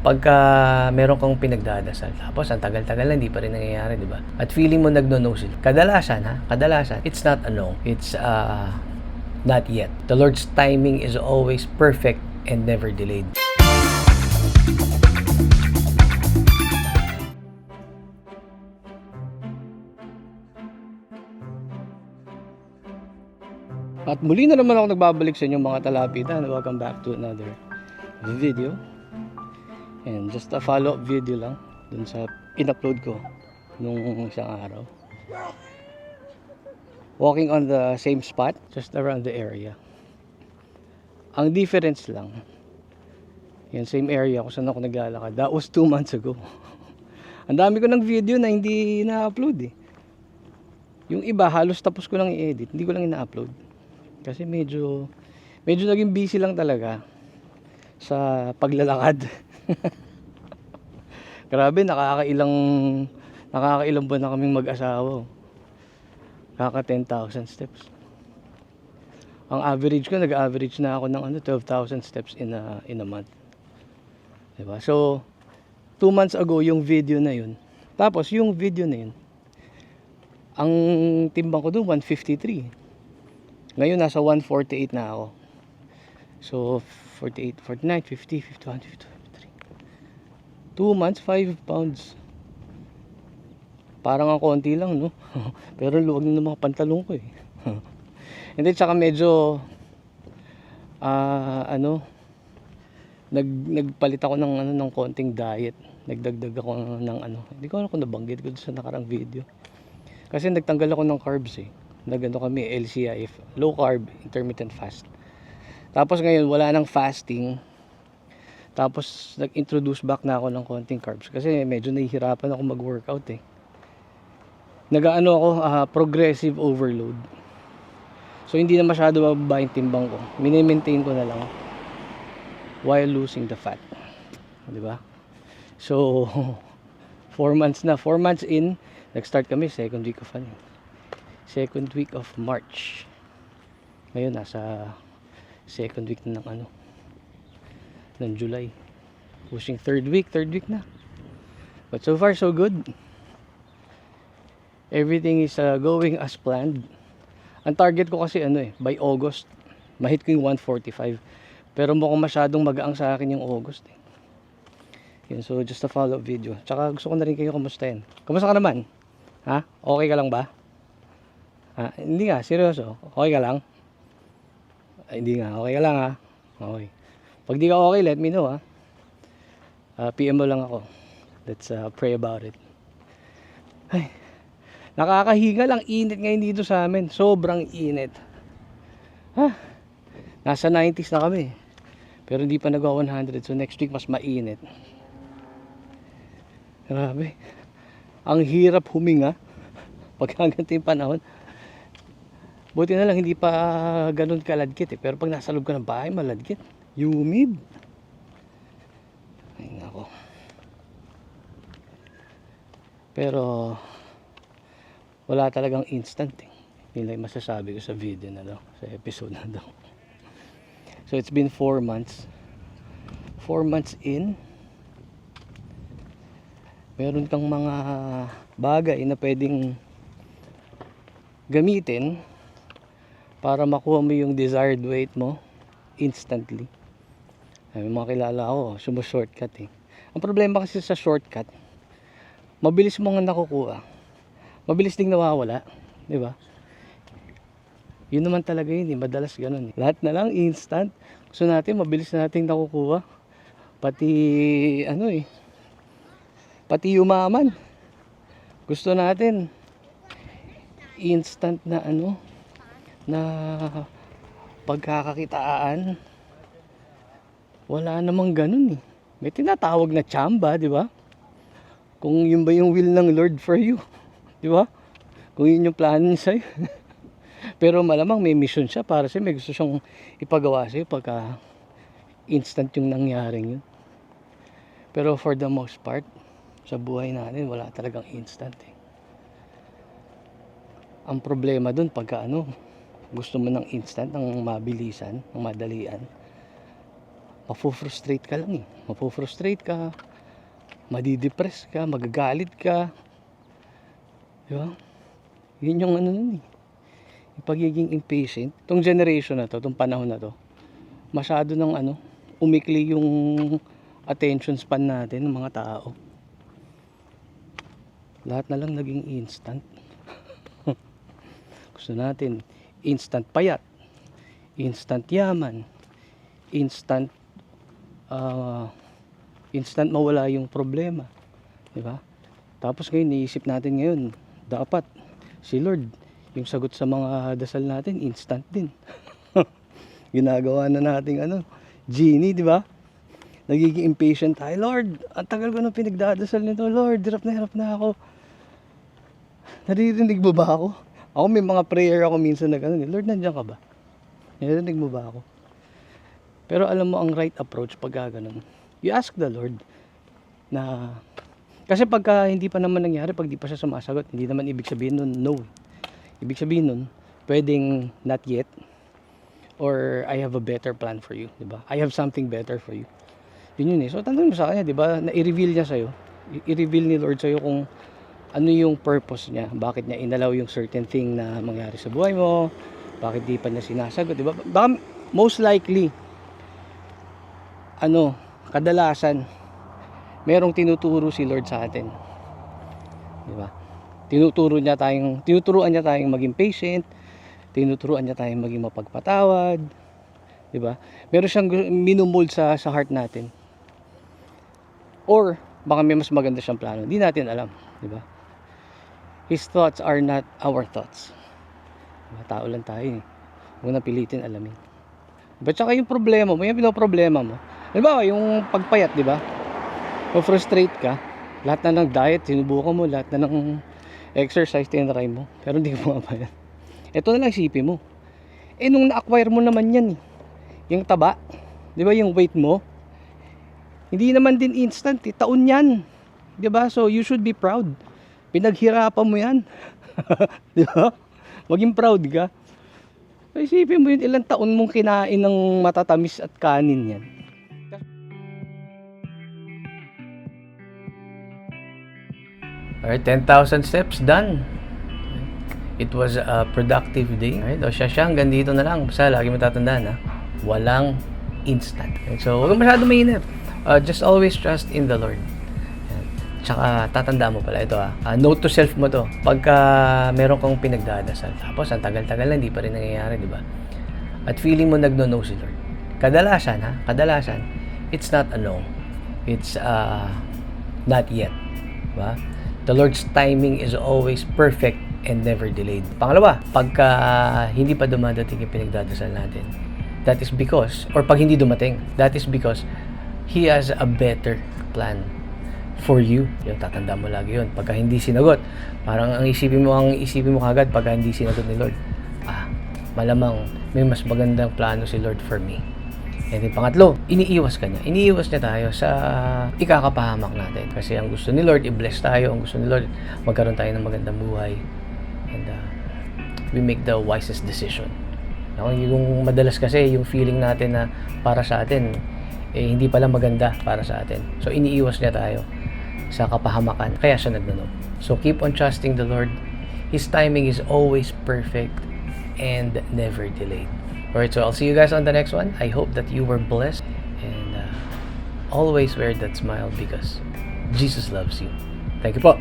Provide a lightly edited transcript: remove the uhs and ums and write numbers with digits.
pagka meron kang pinagdadasal, tapos ang tagal-tagal na hindi pa rin nangyayari, di ba? At feeling mo nagno-no sila. Kadalasan, it's not a no. It's not yet. The Lord's timing is always perfect and never delayed. At muli na naman ako nagbabalik sa inyong mga talapitan. Welcome back to another video. And just a follow-up video lang dun sa in-upload ko nung isang araw. Walking on the same spot, just around the area. Ang difference lang, yung same area kung saan ako naglalakad. That was 2 months ago. Ang dami ko ng video na hindi na-upload eh. Yung iba, halos tapos ko lang i-edit. Hindi ko lang ina-upload. Kasi medyo naging busy lang talaga sa paglalakad. Grabe, nakakailang buwan na kaming mag-asawa. Kaka 10,000 steps. Ang average ko, nag-average na ako ng 12,000 steps in a month. Diba? So 2 months ago yung video na yun. Tapos yung video na yun, ang timbang ko doon 153. Ngayon nasa 148 na ako. So 48, 49, 50, 51, 52, 53. 2 months, 5 pounds. Parang ang konti lang, no? Pero luwag na ng mga pantalon ko eh. Hindi, tsaka medyo nagpalit ako ng konting diet. Nagdagdag ako ng hindi ko alam kung nabanggit ko sa nakarang video. Kasi nagtanggal ako ng carbs eh. Nagano kami LCIF, low carb intermittent fast. Tapos ngayon wala nang fasting. Tapos nag-introduce back na ako ng konting carbs kasi medyo nahihirapan ako mag-workout eh. Nag-ano ako progressive overload. So hindi na masyado bababa yung timbang ko. Mini-maintain ko na lang while losing the fat. 'Di ba? So 4 months in, nag-start kami second week of March. Ngayon nasa second week na ng July. Pushing third week na. But so far so good. Everything is going as planned. Ang target ko kasi by August mahit ko yung 145. Pero mukhang masyadong magaang sa akin yung August eh. Yun, so just a follow-up video. Tsaka gusto ko na rin kayo kamustahin. Kamusta ka naman? Ha? Okay ka lang ba? Hindi nga, seryoso. Okay ka lang? Hindi nga, okay ka lang ha? Okay. Pag di ka okay, let me know ha. PM mo lang ako. Let's pray about it. Ay, nakakahiga lang, init ngayon dito sa amin. Sobrang init. Nasa 90s na kami. Pero hindi pa nagawa 100. So next week mas mainit. Grabe. Ang hirap huminga pag ganito yung panahon. Buti na lang hindi pa ganun kaladkit eh. Pero pag nasa loob ka ng bahay, maladkit. Humid. Ay nako. Pero wala talagang instant eh. Yun lang masasabi ko sa video na daw, sa episode na daw. So it's been 4 months. 4 months in. Meron kang mga bagay na pwedeng gamitin para makuha mo yung desired weight mo instantly. May mga kilala ko, shortcut eh. Ang problema kasi sa shortcut, mabilis mo nga nakukuha, mabilis ding nawawala, di ba? Yun naman talaga yun eh, madalas ganun eh. Lahat na lang instant. Gusto natin mabilis na nating nakukuha. Pati yumaman. Gusto natin instant na na pagkakakitaan. Wala namang ganun eh. May tinatawag na tsamba, di ba? Kung yun ba yung will ng Lord for you, di ba? Kung yun yung plano niya sa'yo. Pero malamang may mission siya para siya, may gusto siyang ipagawa sa'yo pagka instant yung nangyaring yun. Pero for the most part, sa buhay natin, wala talagang instant eh. Ang problema dun pagka gusto mo ng instant, ng mabilisan, ng madalian, mapufrustrate ka lang eh. Mapufrustrate ka, madidepress ka, magagalit ka. Diba? Yun yung ano nun eh. Yung pagiging impatient. Itong generation na to, itong panahon na to, masyado ng umikli yung attention span natin ng mga tao. Lahat na lang naging instant. Gusto natin instant payat, instant yaman, instant instant mawala yung problema, di ba? Tapos ngayon niisip natin ngayon, dapat si Lord yung sagot sa mga dasal natin instant din. Ginagawa na nating genie, di ba? Nagiging impatient tayo. Lord, ang tagal ko nang pinagdadasal nito. Lord, hirap na ako. Naririnig mo ba ako? Ako may mga prayer ako minsan na gano'n. Lord, nandiyan ka ba? Naririnig mo ba ako? Pero alam mo ang right approach pag gano'n. You ask the Lord na... Kasi pagka hindi pa naman nangyari, pag di pa siya sumasagot, hindi naman ibig sabihin nun, no. Ibig sabihin nun, pwedeng not yet, or I have a better plan for you, di ba? I have something better for you. Yun eh. So, tanong mo sa kanya, di ba, na i-reveal niya sa'yo. I-reveal ni Lord sa'yo kung ano yung purpose niya. Bakit niya inalaw yung certain thing na mangyari sa buhay mo. Bakit di pa niya sinasagot, di ba? Baka, most likely, kadalasan, merong tinuturo si Lord sa atin. Di ba? Tinuturuan niya tayong maging patient, tinuturuan niya tayong maging mapagpatawad, di ba? Meron siyang minumuld sa heart natin. Or baka may mas maganda siyang plano, hindi natin alam, di ba? His thoughts are not our thoughts. Diba? Tao lang tayo eh. Huwag na pilitin alamin. But saka yung problema mo, yung pinoproblema mo, halimbawa yung pagpayat, di ba? Ma-frustrate ka, lahat na ng diet sinubukan mo, lahat na ng exercise tinry mo, pero hindi ka pumapayat. Ito na lang isipin mo, nung na-acquire mo naman yan yung taba, di ba, yung weight mo, hindi naman din instant taon yan, di ba? So you should be proud, pinaghirapan mo yan. Di ba? Maging proud ka. So isipin mo yun, ilang taon mong kinain ng matatamis at kanin yan. Alright, 10,000 steps done. It was a productive day. Alright, o siya hanggang dito na lang. Basta lagi mo tatandaan walang instant. Alright, so huwag masyado mainip. Just always trust in the Lord. Tsaka tatandaan mo pala ito note to self mo to. Pagka meron kang pinagdadasal, tapos ang tagal-tagal na hindi pa rin nangyayari, di ba? At feeling mo nagno-no si Lord. Kadalasan, it's not a no. It's not yet. Diba? The Lord's timing is always perfect and never delayed. Pangalawa, pagka hindi pa dumadating yung pinagdadasal natin, that is because, or pag hindi dumating, that is because He has a better plan for you. Yung tatanda mo lagi yun. Pagka hindi sinagot, parang ang isipin mo kagad pagka hindi sinagot ni Lord, malamang may mas magandang plano si Lord for me. And then pangatlo, iniiwas ka niya. Iniiwas niya tayo sa ikakapahamak natin. Kasi ang gusto ni Lord, i-bless tayo. Ang gusto ni Lord, magkaroon tayo ng magandang buhay. And we make the wisest decision. Yung madalas kasi, yung feeling natin na para sa atin, hindi pala maganda para sa atin. So, iniiwas niya tayo sa kapahamakan. Kaya siya nagno-no. So, keep on trusting the Lord. His timing is always perfect and never delayed. Alright, so I'll see you guys on the next one. I hope that you were blessed. And always wear that smile because Jesus loves you. Thank you po.